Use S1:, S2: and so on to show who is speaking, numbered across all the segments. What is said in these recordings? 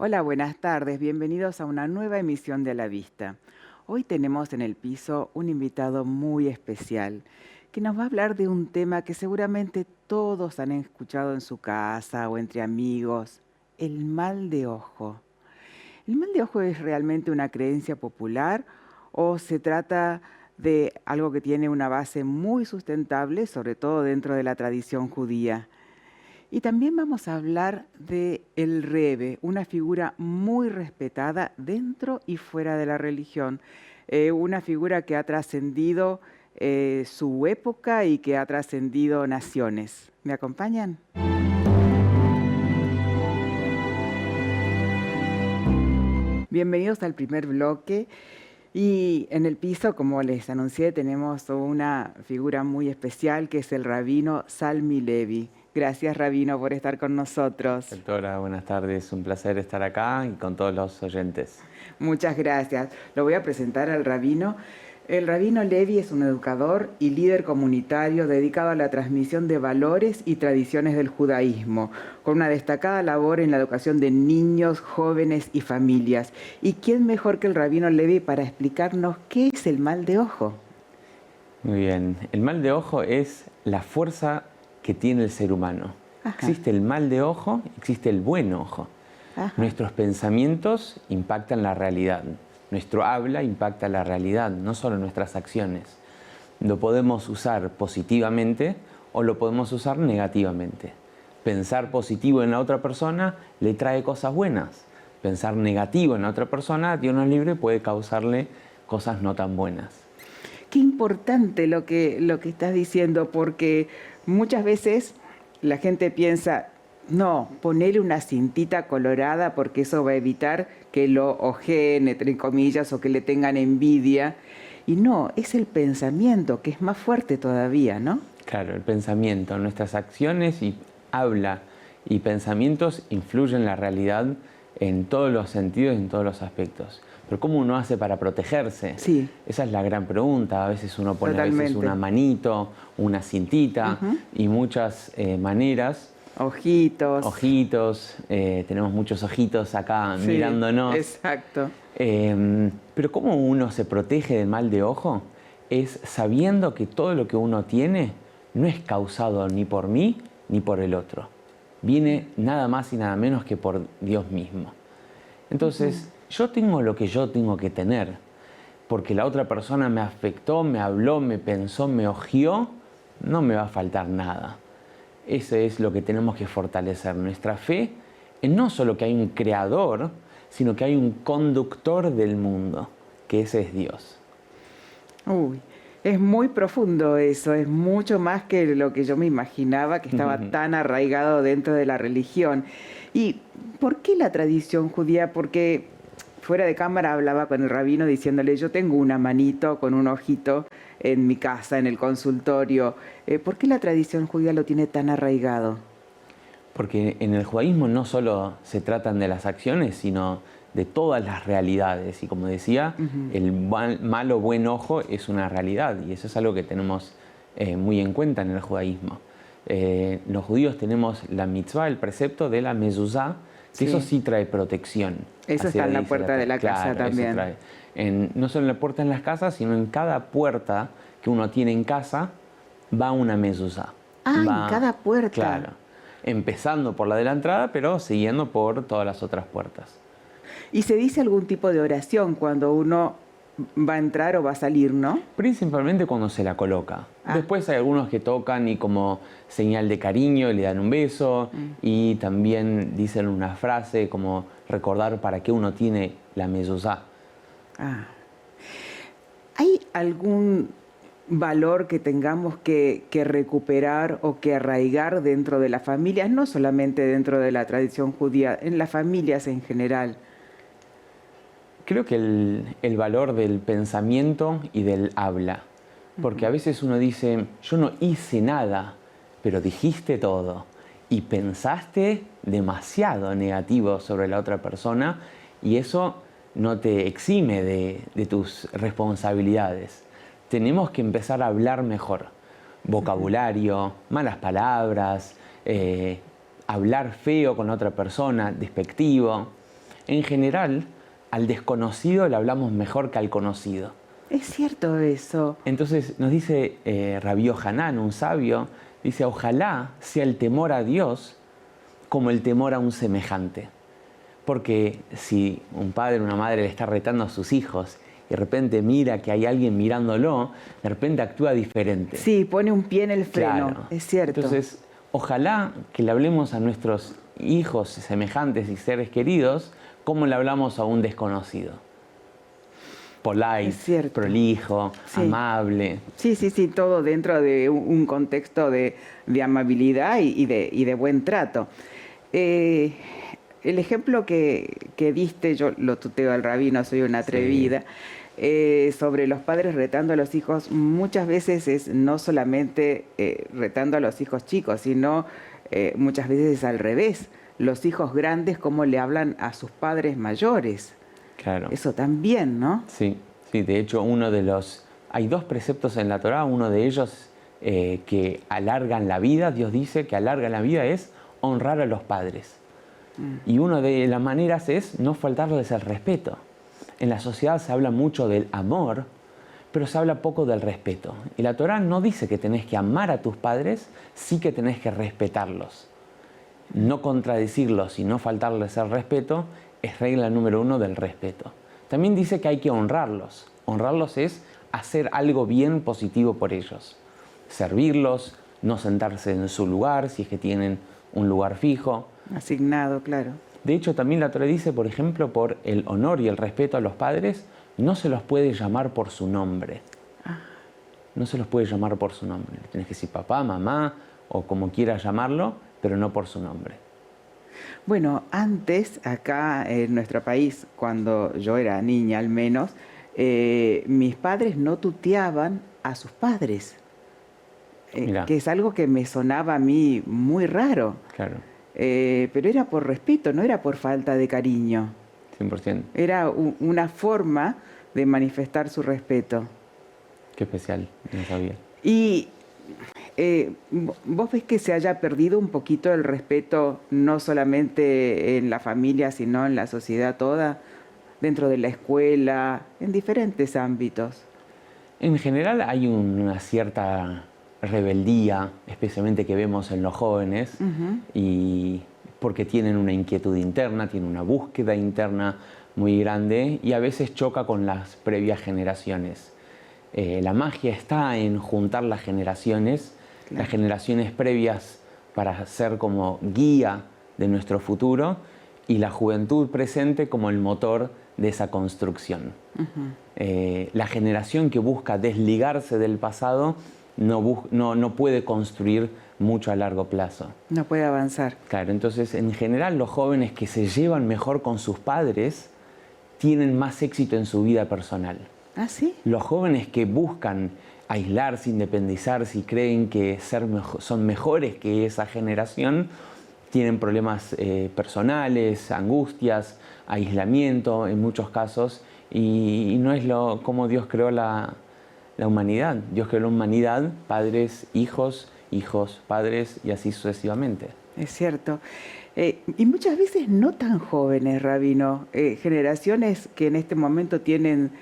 S1: Hola, buenas tardes. Bienvenidos a una nueva emisión de A la Vista. Hoy tenemos en el piso un invitado muy especial que nos va a hablar de un tema que seguramente todos han escuchado en su casa o entre amigos, el mal de ojo. ¿El mal de ojo es realmente una creencia popular o se trata de algo que tiene una base muy sustentable, sobre todo dentro de la tradición judía? Y también vamos a hablar de el Rebbe, una figura muy respetada dentro y fuera de la religión, una figura que ha trascendido su época y que ha trascendido naciones. ¿Me acompañan? Bienvenidos al primer bloque. Y en el piso, como les anuncié, tenemos una figura muy especial que es el rabino Salmi Levi. Gracias, rabino, por estar con nosotros.
S2: Doctora, buenas tardes. Un placer estar acá y con todos los oyentes.
S1: Muchas gracias. Lo voy a presentar al rabino. El rabino Levi es un educador y líder comunitario dedicado a la transmisión de valores y tradiciones del judaísmo, con una destacada labor en la educación de niños, jóvenes y familias. ¿Y quién mejor que el rabino Levi para explicarnos qué es el mal de ojo?
S2: Muy bien. El mal de ojo es la fuerza que tiene el ser humano.
S1: Ajá.
S2: Existe el mal de ojo, existe el buen ojo.
S1: Ajá.
S2: Nuestros pensamientos impactan la realidad. Nuestro habla impacta la realidad, no solo nuestras acciones. Lo podemos usar positivamente o lo podemos usar negativamente. Pensar positivo en la otra persona le trae cosas buenas. Pensar negativo en la otra persona, Dios nos libre, puede causarle cosas no tan buenas.
S1: Qué importante lo que estás diciendo, porque muchas veces la gente piensa, no, ponerle una cintita colorada porque eso va a evitar que lo ojeen, entre comillas, o que le tengan envidia. Y no, es el pensamiento que es más fuerte todavía, ¿no?
S2: Claro, el pensamiento, nuestras acciones y habla y pensamientos influyen en la realidad en todos los sentidos y en todos los aspectos. Pero ¿cómo uno hace para protegerse?
S1: Sí.
S2: Esa es la gran pregunta. A veces uno pone
S1: Totalmente.
S2: a veces una manito, una cintita y muchas maneras.
S1: Ojitos.
S2: Ojitos, tenemos muchos ojitos acá
S1: Sí,
S2: mirándonos.
S1: Exacto.
S2: Pero ¿cómo uno se protege del mal de ojo? Es sabiendo que todo lo que uno tiene no es causado ni por mí ni por el otro. Viene nada más y nada menos que por Dios mismo. Entonces, yo tengo lo que yo tengo que tener, porque la otra persona me afectó, me habló, me pensó, me ojió, no me va a faltar nada. Eso es lo que tenemos que fortalecer, nuestra fe en no solo que hay un creador, sino que hay un conductor del mundo, que ese es Dios.
S1: Uy, es muy profundo eso, es mucho más que lo que yo me imaginaba, que estaba tan arraigado dentro de la religión. ¿Y por qué la tradición judía? Porque fuera de cámara hablaba con el rabino diciéndole, yo tengo una manito con un ojito en mi casa, en el consultorio. ¿Por qué la tradición judía lo tiene tan arraigado?
S2: Porque en el judaísmo no solo se tratan de las acciones, sino de todas las realidades. Y como decía, el mal o buen ojo es una realidad y eso es algo que tenemos muy en cuenta en el judaísmo. Los judíos tenemos la mitzvah, el precepto de la mezuzá, que eso sí trae protección.
S1: Eso está en la puerta de la casa también.
S2: Eso trae. No solo en la puerta de las casas, sino en cada puerta que uno tiene en casa va una mezuzá.
S1: En cada puerta.
S2: Claro. Empezando por la de la entrada, pero siguiendo por todas las otras puertas.
S1: ¿Y se dice algún tipo de oración cuando uno va a entrar o va a salir, no?
S2: Principalmente cuando se la coloca. Después hay algunos que tocan y como señal de cariño le dan un beso y también dicen una frase como recordar para qué uno tiene la mezuzá.
S1: ¿Hay algún valor que tengamos que recuperar o que arraigar dentro de las familias, no solamente dentro de la tradición judía, en las familias en general?
S2: Creo que el valor del pensamiento y del habla. Porque a veces uno dice, yo no hice nada, pero dijiste todo. Y pensaste demasiado negativo sobre la otra persona y eso no te exime de tus responsabilidades. Tenemos que empezar a hablar mejor. Vocabulario, malas palabras, hablar feo con otra persona, despectivo. En general, al desconocido le hablamos mejor que al conocido.
S1: Es cierto eso.
S2: Entonces nos dice Rabí Yohanan, un sabio, dice, ojalá sea el temor a Dios como el temor a un semejante. Porque si un padre o una madre le está retando a sus hijos y de repente mira que hay alguien mirándolo, de repente actúa diferente.
S1: Sí, pone un pie en el freno,
S2: Claro.
S1: es cierto.
S2: Entonces, ojalá que le hablemos a nuestros hijos semejantes y seres queridos como le hablamos a un desconocido. Polite, prolijo,
S1: sí.
S2: Amable.
S1: Sí, todo dentro de un contexto de amabilidad y de buen trato. El ejemplo que diste, yo lo tuteo al rabino, soy una atrevida, sobre los padres retando a los hijos, muchas veces es no solamente retando a los hijos chicos, sino muchas veces es al revés. Los hijos grandes, cómo le hablan a sus padres mayores.
S2: Claro.
S1: Eso también, ¿no?
S2: Sí, de hecho hay dos preceptos en la Torá, uno de ellos que alargan la vida, Dios dice que alarga la vida es honrar a los padres. Y una de las maneras es no faltarles el respeto. En la sociedad se habla mucho del amor, pero se habla poco del respeto. Y la Torá no dice que tenés que amar a tus padres, sí que tenés que respetarlos. No contradecirlos y no faltarles el respeto es regla número 1 del respeto. También dice que hay que honrarlos. Honrarlos es hacer algo bien positivo por ellos. Servirlos, no sentarse en su lugar si es que tienen un lugar fijo.
S1: Asignado, claro.
S2: De hecho, también la Torá dice, por ejemplo, por el honor y el respeto a los padres, no se los puede llamar por su nombre. No se los puede llamar por su nombre. Tienes que decir papá, mamá o como quieras llamarlo, pero no por su nombre.
S1: Bueno, antes, acá en nuestro país, cuando yo era niña al menos, mis padres no tuteaban a sus padres, que es algo que me sonaba a mí muy raro.
S2: Claro.
S1: Pero era por respeto, no era por falta de cariño.
S2: 100%.
S1: Era una forma de manifestar su respeto.
S2: Qué especial, no sabía.
S1: Y ¿vos ves que se haya perdido un poquito el respeto, no solamente en la familia, sino en la sociedad toda, dentro de la escuela, en diferentes ámbitos?
S2: En general hay una cierta rebeldía, especialmente que vemos en los jóvenes, y porque tienen una inquietud interna, tienen una búsqueda interna muy grande y a veces choca con las previas generaciones. La magia está en juntar las generaciones previas para ser como guía de nuestro futuro y la juventud presente como el motor de esa construcción. La generación que busca desligarse del pasado no puede construir mucho a largo plazo.
S1: No puede avanzar.
S2: Claro, entonces en general los jóvenes que se llevan mejor con sus padres tienen más éxito en su vida personal.
S1: ¿Ah, sí?
S2: Los jóvenes que buscan aislarse, independizarse y creen que son mejores que esa generación, tienen problemas personales, angustias, aislamiento en muchos casos, y no es como Dios creó la humanidad. Dios creó la humanidad, padres, hijos, hijos, padres y así sucesivamente.
S1: Es cierto. Y muchas veces no tan jóvenes, Rabino, generaciones que en este momento tienen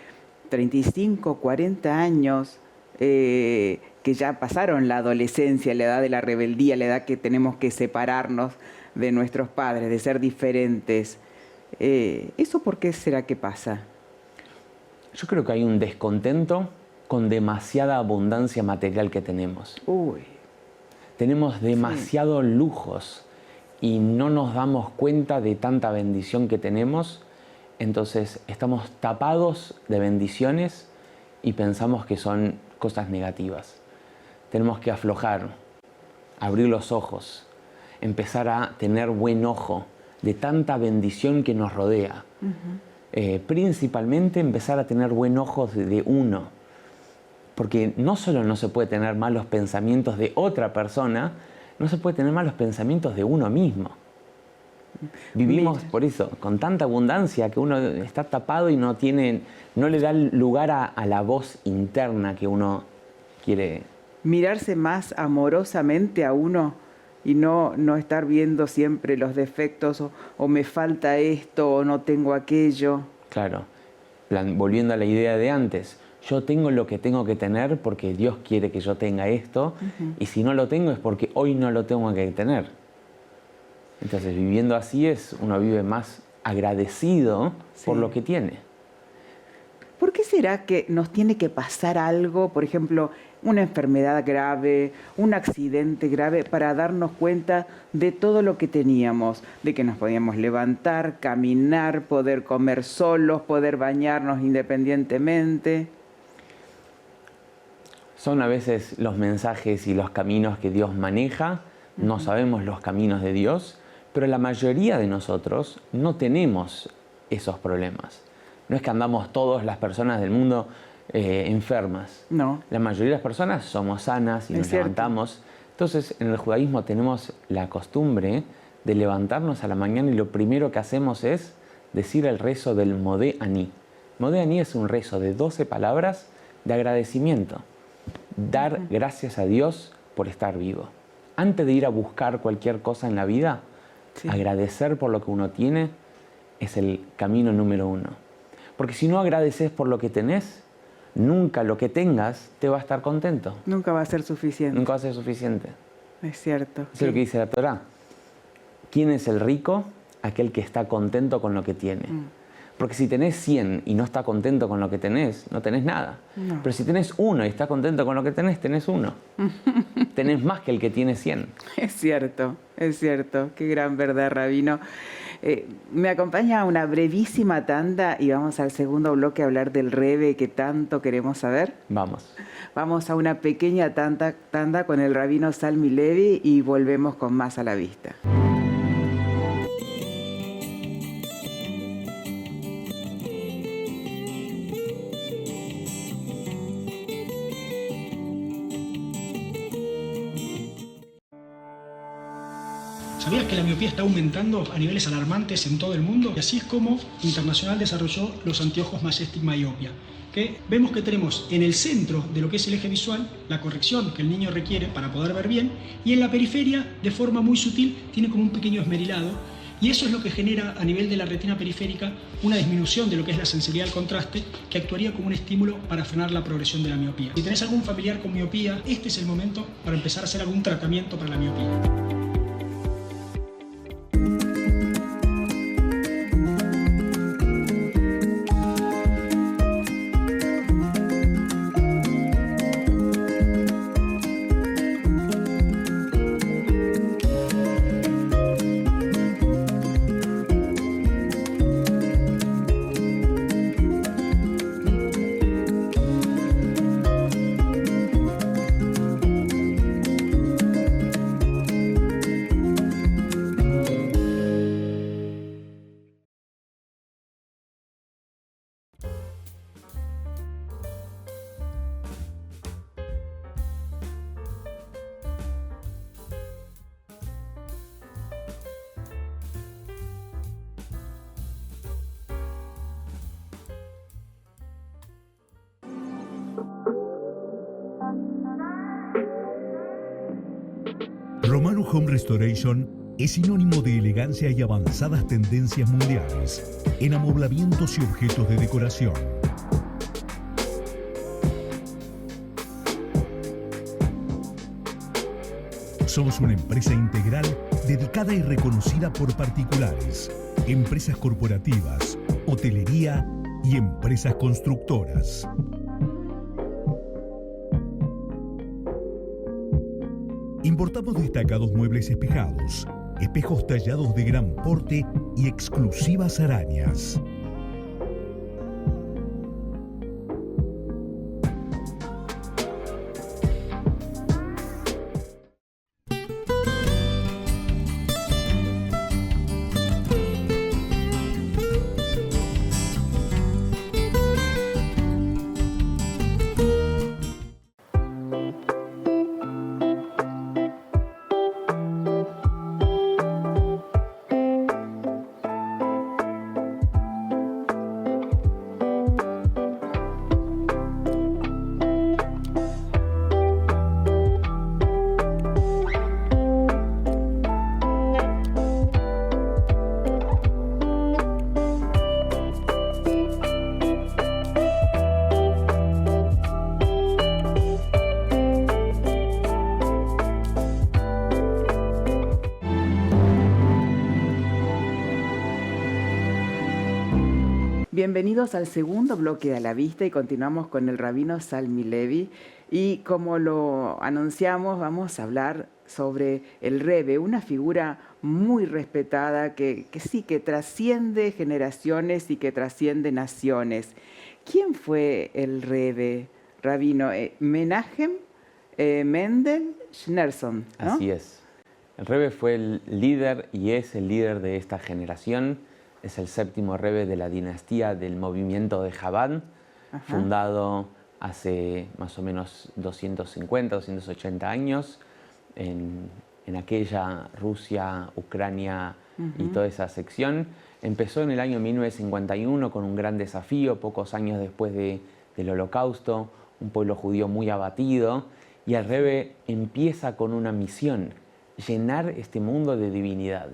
S1: 35, 40 años, que ya pasaron la adolescencia, la edad de la rebeldía, la edad que tenemos que separarnos de nuestros padres, de ser diferentes. ¿Eso por qué será que pasa?
S2: Yo creo que hay un descontento con demasiada abundancia material que tenemos. Tenemos demasiados lujos y no nos damos cuenta de tanta bendición que tenemos. Entonces estamos tapados de bendiciones y pensamos que son cosas negativas. Tenemos que aflojar, abrir los ojos, empezar a tener buen ojo de tanta bendición que nos rodea. Principalmente empezar a tener buen ojo de uno. Porque no solo no se puede tener malos pensamientos de otra persona, no se puede tener malos pensamientos de uno mismo. Vivimos por eso, con tanta abundancia que uno está tapado y no le da lugar a la voz interna que uno quiere.
S1: Mirarse más amorosamente a uno y no estar viendo siempre los defectos o me falta esto o no tengo aquello.
S2: Claro, volviendo a la idea de antes, yo tengo lo que tengo que tener porque Dios quiere que yo tenga esto, y si no lo tengo es porque hoy no lo tengo que tener. Entonces, viviendo así uno vive más agradecido por lo que tiene.
S1: ¿Por qué será que nos tiene que pasar algo, por ejemplo, una enfermedad grave, un accidente grave, para darnos cuenta de todo lo que teníamos? De que nos podíamos levantar, caminar, poder comer solos, poder bañarnos independientemente.
S2: Son a veces los mensajes y los caminos que Dios maneja. No sabemos los caminos de Dios, pero la mayoría de nosotros no tenemos esos problemas. No es que andamos todas las personas del mundo enfermas.
S1: No.
S2: La mayoría de las personas somos sanas y nos levantamos. Entonces, en el judaísmo tenemos la costumbre de levantarnos a la mañana y lo primero que hacemos es decir el rezo del Modé Aní. Modé Aní es un rezo de 12 palabras de agradecimiento. Dar gracias a Dios por estar vivo. Antes de ir a buscar cualquier cosa en la vida, agradecer por lo que uno tiene es el camino número 1. Porque si no agradeces por lo que tenés, nunca lo que tengas te va a estar contento.
S1: Nunca va a ser suficiente.
S2: Nunca va a ser suficiente.
S1: Es cierto.
S2: Eso es lo que dice la Torá. ¿Quién es el rico? Aquel que está contento con lo que tiene. Porque si tenés 100 y no estás contento con lo que tenés, no tenés nada.
S1: No.
S2: Pero si tenés 1 y estás contento con lo que tenés 1. Tenés más que el que tiene 100.
S1: Es cierto. Qué gran verdad, Rabino. Me acompaña a una brevísima tanda y vamos al segundo bloque a hablar del Rebe que tanto queremos saber.
S2: Vamos.
S1: Vamos a una pequeña tanda con el Rabino Salmi Levi y volvemos con más a la vista.
S3: ¿Sabías que la miopía está aumentando a niveles alarmantes en todo el mundo? Y así es como Internacional desarrolló los anteojos Majestic Myopia, que vemos que tenemos en el centro de lo que es el eje visual la corrección que el niño requiere para poder ver bien, y en la periferia, de forma muy sutil, tiene como un pequeño esmerilado, y eso es lo que genera a nivel de la retina periférica una disminución de lo que es la sensibilidad al contraste, que actuaría como un estímulo para frenar la progresión de la miopía. Si tenés algún familiar con miopía, este es el momento para empezar a hacer algún tratamiento para la miopía.
S4: Romano Home Restoration es sinónimo de elegancia y avanzadas tendencias mundiales en amoblamientos y objetos de decoración. Somos una empresa integral dedicada y reconocida por particulares, empresas corporativas, hotelería y empresas constructoras. Importamos destacados muebles espejados, espejos tallados de gran porte y exclusivas arañas.
S1: Bienvenidos al segundo bloque de A la Vista y continuamos con el rabino Salmi Levi. Y como lo anunciamos, vamos a hablar sobre el Rebbe, una figura muy respetada que trasciende generaciones y que trasciende naciones. ¿Quién fue el Rebbe, rabino? Menachem Mendel Schneerson, ¿no?
S2: Así es. El Rebbe fue el líder y es el líder de esta generación. Es el séptimo Rebbe de la dinastía del movimiento de Chabad, fundado hace más o menos 250, 280 años en aquella Rusia, Ucrania y toda esa sección. Empezó en el año 1951 con un gran desafío, pocos años después del Holocausto, un pueblo judío muy abatido, y el Rebbe empieza con una misión: llenar este mundo de divinidad.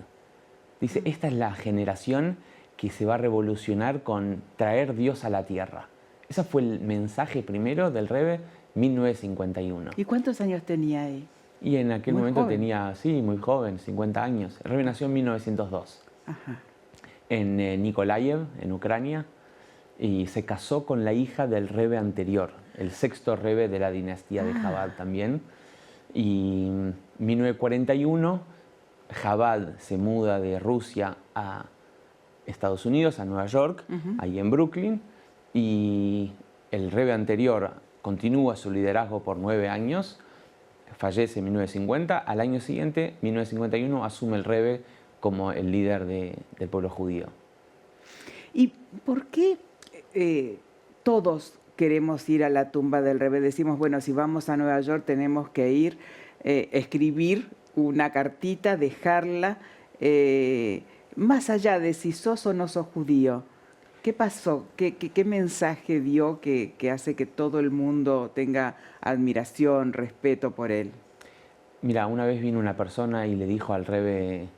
S2: Dice, esta es la generación que se va a revolucionar con traer Dios a la tierra. Ese fue el mensaje primero del Rebbe, 1951.
S1: ¿Y cuántos años tenía ahí?
S2: Y en aquel
S1: Muy
S2: momento
S1: joven.
S2: tenía, sí, muy joven, 50 años. El Rebbe nació en 1902, en Nikolaev, en Ucrania, y se casó con la hija del Rebbe anterior, el sexto Rebbe de la dinastía de Chabad también. Y en 1941 Chabad se muda de Rusia a Estados Unidos, a Nueva York, ahí en Brooklyn, y el Rebbe anterior continúa su liderazgo por 9 años, fallece en 1950, al año siguiente, 1951, asume el Rebbe como el líder del pueblo judío.
S1: ¿Y por qué todos queremos ir a la tumba del Rebbe? Decimos, bueno, si vamos a Nueva York tenemos que ir, escribir una cartita, dejarla, más allá de si sos o no sos judío. ¿Qué pasó? ¿Qué mensaje dio que hace que todo el mundo tenga admiración, respeto por él?
S2: Mira, una vez vino una persona y le dijo al Rebbe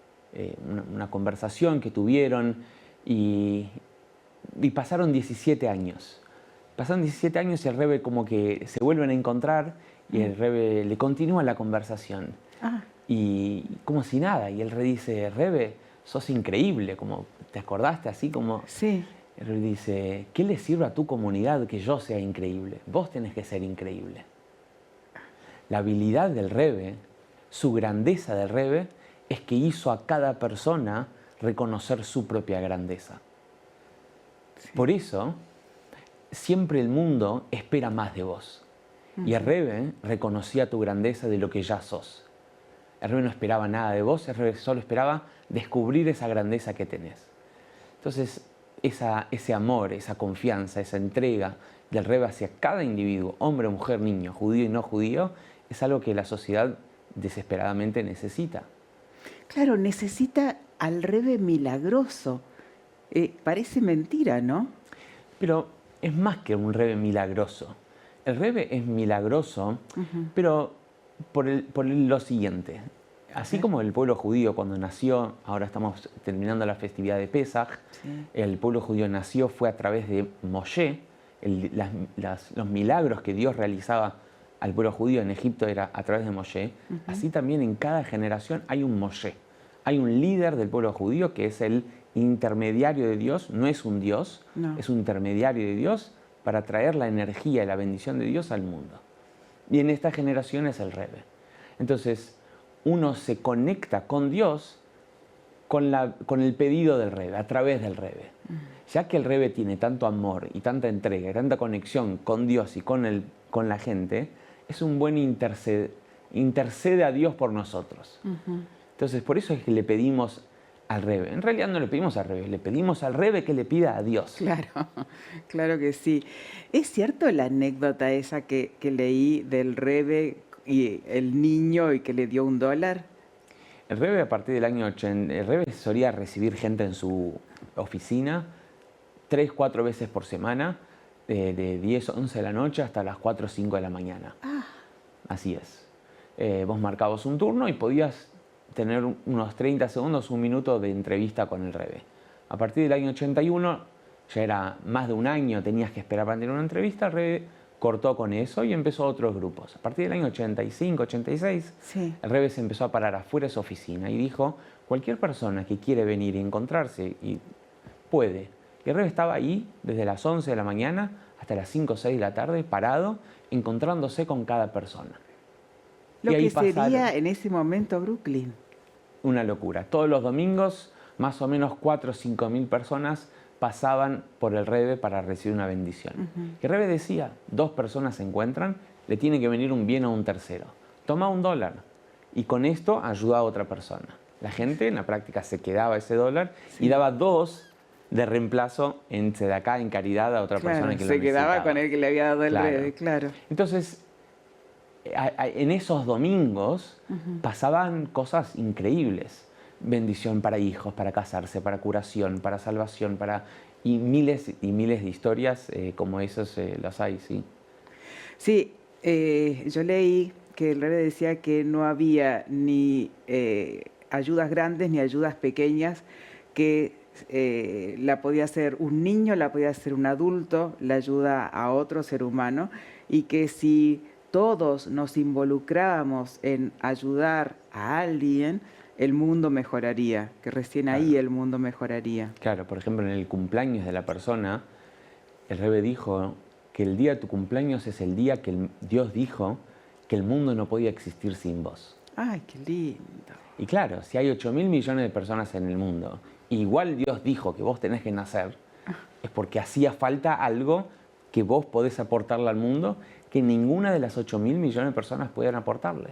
S2: una conversación que tuvieron y pasaron 17 años. Pasaron 17 años y el Rebbe como que se vuelven a encontrar y el Rebbe le continúa la conversación. Y como si nada. Y el Rebbe dice, Rebbe, sos increíble, como te acordaste así como...
S1: Sí.
S2: El Rebbe dice, ¿qué le sirve a tu comunidad que yo sea increíble? Vos tenés que ser increíble. La habilidad del Rebbe, su grandeza del Rebbe, es que hizo a cada persona reconocer su propia grandeza. Sí. Por eso, siempre el mundo espera más de vos. Y el Rebbe reconocía tu grandeza de lo que ya sos. El Rebbe no esperaba nada de vos, el Rebbe solo esperaba descubrir esa grandeza que tenés. Entonces, ese amor, esa confianza, esa entrega del Rebbe hacia cada individuo, hombre, mujer, niño, judío y no judío, es algo que la sociedad desesperadamente necesita.
S1: Claro, necesita al Rebbe milagroso. Parece mentira, ¿no?
S2: Pero es más que un Rebbe milagroso. El Rebbe es milagroso, pero por lo siguiente. Así como el pueblo judío cuando nació, ahora estamos terminando la festividad de Pesaj, el pueblo judío nació fue a través de Moshe, los milagros que Dios realizaba al pueblo judío en Egipto era a través de Moshe. Así también en cada generación hay un Moshe, hay un líder del pueblo judío que es el intermediario de Dios, no es un Dios, es un intermediario de Dios para traer la energía y la bendición de Dios al mundo. Y en esta generación es el Rebbe. Entonces, uno se conecta con Dios con el pedido del Rebbe, a través del Rebbe. Ya que el Rebbe tiene tanto amor y tanta entrega y tanta conexión con Dios y con la gente, es un buen intercede a Dios por nosotros. Entonces, por eso es que le pedimos al Rebbe. En realidad no le pedimos al Rebbe, le pedimos al Rebbe que le pida a Dios.
S1: Claro, claro que sí. ¿Es cierto la anécdota esa que leí del Rebbe y el niño y que le dio $1?
S2: El Rebbe a partir del año 80, el Rebbe solía recibir gente en su oficina 3, 4 veces por semana, de 10, 11 de la noche hasta las 4 o 5 de la mañana. Así es. Vos marcabas un turno y podías tener unos 30 segundos, un minuto de entrevista con el Rebbe. A partir del año 81, ya era más de un año, tenías que esperar para tener una entrevista, el Rebbe cortó con eso y empezó otros grupos. A partir del año 85, 86, el Rebbe se empezó a parar afuera de su oficina y dijo, cualquier persona que quiere venir y encontrarse y puede Y el Rebbe estaba ahí desde las 11 de la mañana hasta las 5 o 6 de la tarde, parado, encontrándose con cada persona.
S1: Lo
S2: Y ahí
S1: que sería
S2: pasaron
S1: en ese momento Brooklyn.
S2: una locura. Todos los domingos, más o menos 4 o 5 mil personas pasaban por el Rebbe para recibir una bendición. Y el Rebbe decía, 2 personas se encuentran, le tiene que venir un bien a un tercero. Toma $1 y con esto ayuda a otra persona. La gente en la práctica se quedaba ese $1 y daba 2 de reemplazo en tzedaká, en caridad a otra persona que lo necesitaba.
S1: Se quedaba con el que le había dado el
S2: Claro.
S1: Rebbe, claro.
S2: Entonces, en esos domingos pasaban cosas increíbles. Bendición para hijos, para casarse, para curación, para salvación, y miles de historias como esas las hay, sí.
S1: Sí, yo leí que el Rebbe decía que no había ni ayudas grandes ni ayudas pequeñas, que la podía hacer un niño, la podía hacer un adulto, la ayuda a otro ser humano, y que si todos nos involucrábamos en ayudar a alguien, el mundo mejoraría, que recién ahí el mundo mejoraría.
S2: Claro, por ejemplo, en el cumpleaños de la persona, el Rebbe dijo que el día de tu cumpleaños es el día que Dios dijo que el mundo no podía existir sin vos.
S1: ¡Ay, qué lindo!
S2: Y claro, si hay 8.000 millones de personas en el mundo, igual Dios dijo que vos tenés que nacer, es porque hacía falta algo que vos podés aportarle al mundo que ninguna de las 8.000 millones de personas pueden aportarle.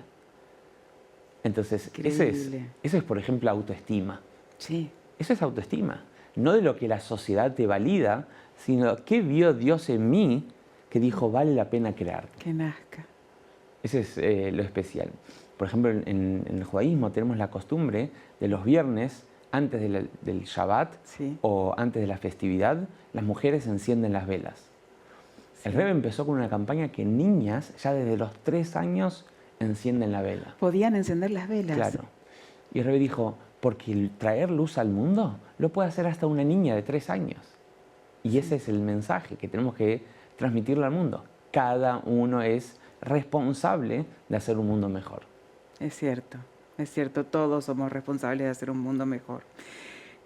S2: Entonces, eso es, por ejemplo, autoestima.
S1: Sí.
S2: Eso es autoestima. No de lo que la sociedad te valida, sino qué vio Dios en mí que dijo, vale la pena crearte.
S1: Que nazca.
S2: Ese es lo especial. Por ejemplo, en el judaísmo tenemos la costumbre de los viernes, antes del Shabbat o antes de la festividad, las mujeres encienden las velas. El Rebbe empezó con una campaña que niñas ya desde los 3 años encienden la vela.
S1: Podían encender las velas.
S2: Claro. Y el Rebbe dijo, porque el traer luz al mundo lo puede hacer hasta una niña de 3 años. Y ese es el mensaje que tenemos que transmitirle al mundo. Cada uno es responsable de hacer un mundo mejor.
S1: Es cierto, todos somos responsables de hacer un mundo mejor.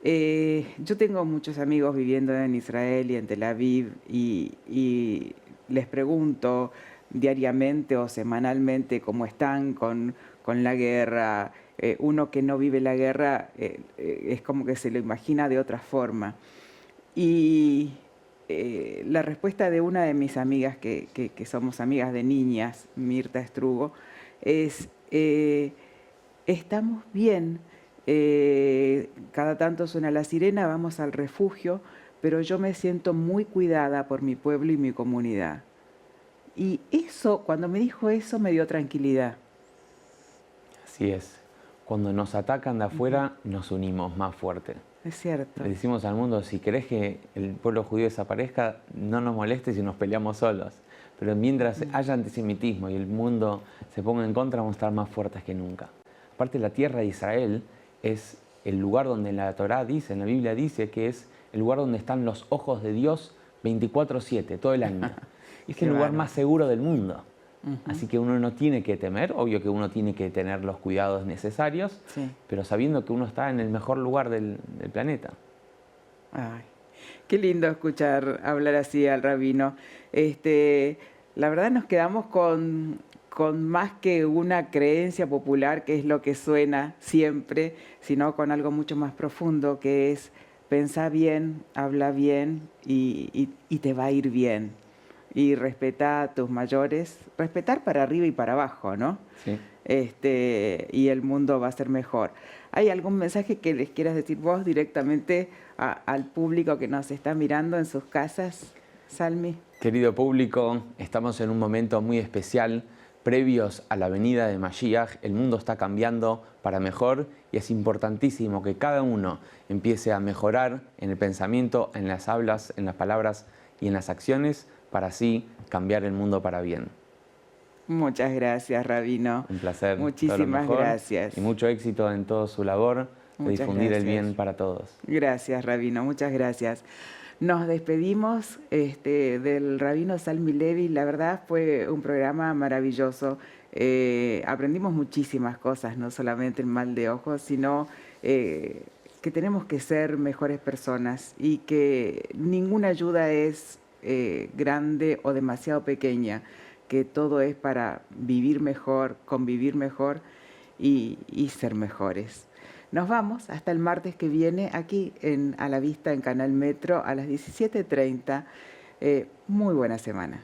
S1: Yo tengo muchos amigos viviendo en Israel y en Tel Aviv y les pregunto diariamente o semanalmente cómo están con la guerra. Uno que no vive la guerra es como que se lo imagina de otra forma. Y la respuesta de una de mis amigas, que somos amigas de niñas, Mirta Estrugo, es, estamos bien, cada tanto suena la sirena, vamos al refugio, pero yo me siento muy cuidada por mi pueblo y mi comunidad. Y eso, cuando me dijo eso, me dio tranquilidad.
S2: Así es. Cuando nos atacan de afuera, nos unimos más fuerte.
S1: Es cierto.
S2: Le decimos al mundo, si querés que el pueblo judío desaparezca, no nos molestes si nos peleamos solos. Pero mientras haya antisemitismo y el mundo se ponga en contra, vamos a estar más fuertes que nunca. Aparte, la tierra de Israel es el lugar donde la Torá dice, en la Biblia dice que es el lugar donde están los ojos de Dios 24/7, todo el año. Y es el lugar más seguro del mundo. Así que uno no tiene que temer, obvio que uno tiene que tener los cuidados necesarios, pero sabiendo que uno está en el mejor lugar del planeta.
S1: Ay, qué lindo escuchar hablar así al rabino. La verdad nos quedamos con más que una creencia popular, que es lo que suena siempre, sino con algo mucho más profundo, que es pensar bien, habla bien y te va a ir bien. Y respetar a tus mayores, respetar para arriba y para abajo, ¿no?
S2: Sí.
S1: Y el mundo va a ser mejor. ¿Hay algún mensaje que les quieras decir vos directamente al público que nos está mirando en sus casas, Salmi?
S2: Querido público, estamos en un momento muy especial, previos a la venida de Mashiach. El mundo está cambiando para mejor y es importantísimo que cada uno empiece a mejorar en el pensamiento, en las hablas, en las palabras y en las acciones, para así cambiar el mundo para bien.
S1: Muchas gracias, Rabino.
S2: Un placer.
S1: Muchísimas gracias.
S2: Y mucho éxito en toda su labor de difundir el bien para todos.
S1: Gracias, Rabino. Muchas gracias. Nos despedimos del Rabino Salmi Levi. La verdad fue un programa maravilloso. Aprendimos muchísimas cosas, no solamente el mal de ojos, sino que tenemos que ser mejores personas y que ninguna ayuda es grande o demasiado pequeña, que todo es para vivir mejor, convivir mejor y ser mejores. Nos vamos hasta el martes que viene aquí A la Vista en Canal Metro a las 17:30. Muy buena semana.